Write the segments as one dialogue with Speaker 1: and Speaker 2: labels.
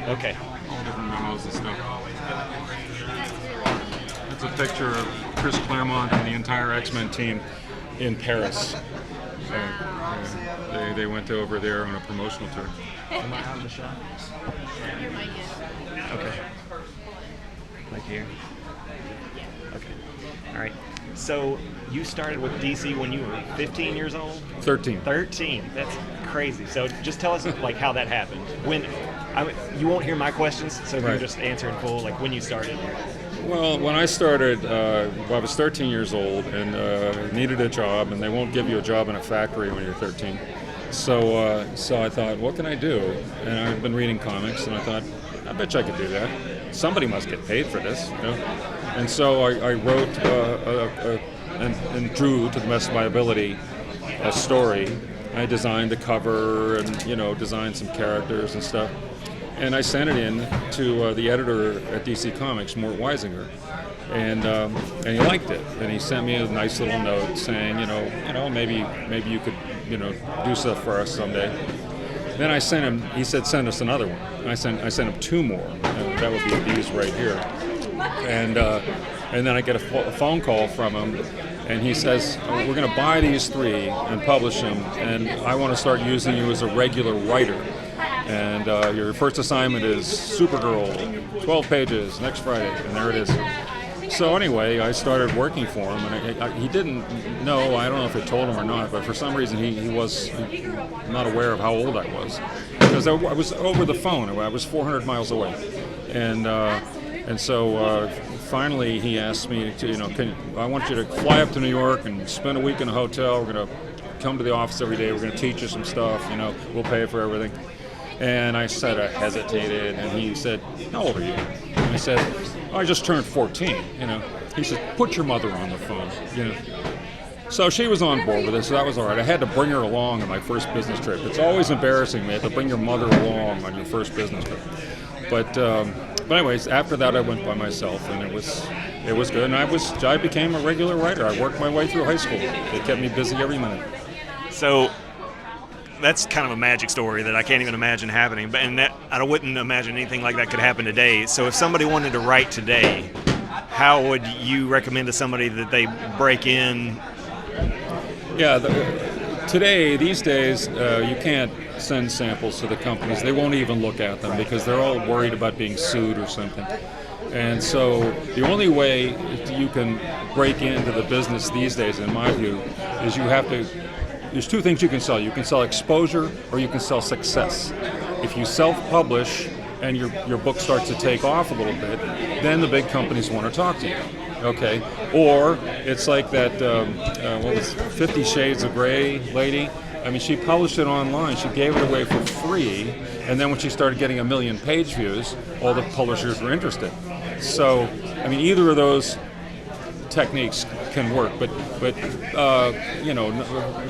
Speaker 1: Okay.
Speaker 2: All different memos and stuff. It's a picture of Chris Claremont and the entire X-Men team in Paris. They went over there on a promotional tour.
Speaker 1: Am I on the shot?
Speaker 3: Your mic is.
Speaker 1: Okay. Like here? Okay. All right. So you started with DC when you were 15 years old?
Speaker 2: 13.
Speaker 1: 13. That's crazy. So just tell us like how that happened. You won't hear my questions, so you
Speaker 2: Right.
Speaker 1: just answer in full, like when you started.
Speaker 2: Well, when I started, I was 13 years old and needed a job, and they won't give you a job in a factory when you're 13. So I thought, what can I do? And I've been reading comics, and I thought, I bet you I could do that. Somebody must get paid for this, you know? And so I wrote and drew, to the best of my ability, a story. I designed the cover and, designed some characters and stuff. And I sent it in to the editor at DC Comics, Mort Weisinger, and he liked it. And he sent me a nice little note saying, maybe you could, do stuff for us someday. Then I sent him. He said, send us another one. And I sent him 2 more. That would be these right here. And then I get a phone call from him, and he says, we're going to buy these 3 and publish them, and I want to start using you as a regular writer. And your first assignment is Supergirl, 12 pages, next Friday, and there it is. So anyway, I started working for him, and he didn't know, I don't know if it told him or not, but for some reason he was not aware of how old I was. Because I was over the phone, I was 400 miles away. And so finally he asked me to, I want you to fly up to New York and spend a week in a hotel. We're going to come to the office every day. We're going to teach you some stuff, we'll pay for everything. And I said, I hesitated, and he said, how old are you? And I said, I just turned 14, He said, put your mother on the phone, So she was on board with this, so that was all right. I had to bring her along on my first business trip. It's always embarrassing, man, to bring your mother along on your first business trip. But anyways, after that I went by myself, and it was good. And I became a regular writer. I worked my way through high school. It kept me busy every minute.
Speaker 1: So that's kind of a magic story that I can't even imagine happening. I wouldn't imagine anything like that could happen today. So if somebody wanted to write today, how would you recommend to somebody that they break in?
Speaker 2: Yeah, these days, you can't send samples to the companies. They won't even look at them because they're all worried about being sued or something. And so the only way you can break into the business these days, in my view, is there's 2 things you can sell. You can sell exposure or you can sell success. If you self-publish and your book starts to take off a little bit, then the big companies want to talk to you. Okay, or it's like that, 50 Shades of Grey lady. I mean, she published it online. She gave it away for free, and then when she started getting 1 million page views, all the publishers were interested. So, I mean, either of those techniques can work, but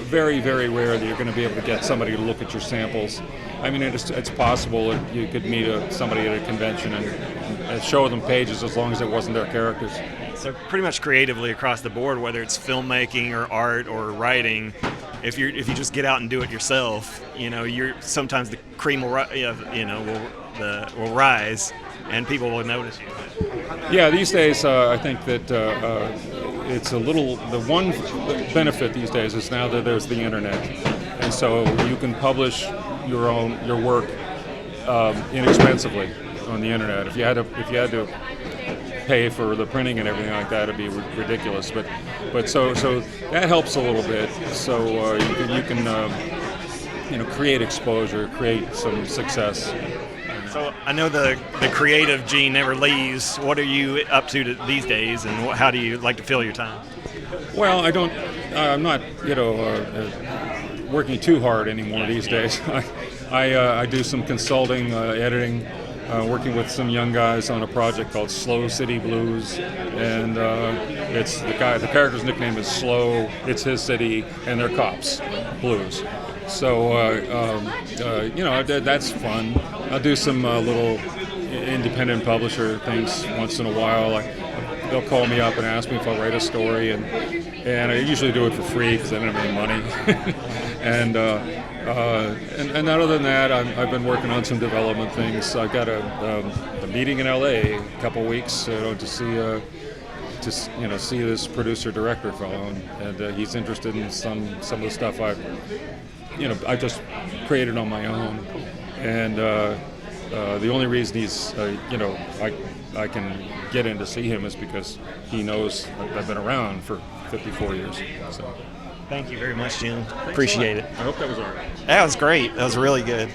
Speaker 2: very, very rare that you're going to be able to get somebody to look at your samples. I mean, it's possible that you could meet somebody at a convention and show them pages as long as it wasn't their characters.
Speaker 1: So pretty much creatively across the board, whether it's filmmaking or art or writing, if you just get out and do it yourself, you're sometimes the cream will rise, and people will notice you.
Speaker 2: Yeah, these days I think that it's the one benefit these days is now that there's the internet, and so you can publish your work inexpensively on the internet. If you had to pay for the printing and everything like that, it'd be ridiculous. But so that helps a little bit. So you can create exposure, create some success.
Speaker 1: So I know the creative gene never leaves. What are you up to these days, and how do you like to fill your time?
Speaker 2: Well, I'm not working too hard anymore these days. I do some consulting, editing. Working with some young guys on a project called Slow City Blues, and it's the character's nickname is Slow. It's his city, and they're cops, blues. So that's fun. I'll do some little independent publisher things once in a while. They'll call me up and ask me if I'll write a story, and I usually do it for free because I don't have any money. And other than that, I've been working on some development things. I've got a meeting in LA a couple weeks to see this producer director fellow, and he's interested in some of the stuff I just created on my own, and the only reason I can get in to see him is because he knows I've been around for 54 years. So.
Speaker 1: Thank you very much, Jim. Appreciate it.
Speaker 2: I hope that was all right.
Speaker 1: That was great. That was really good.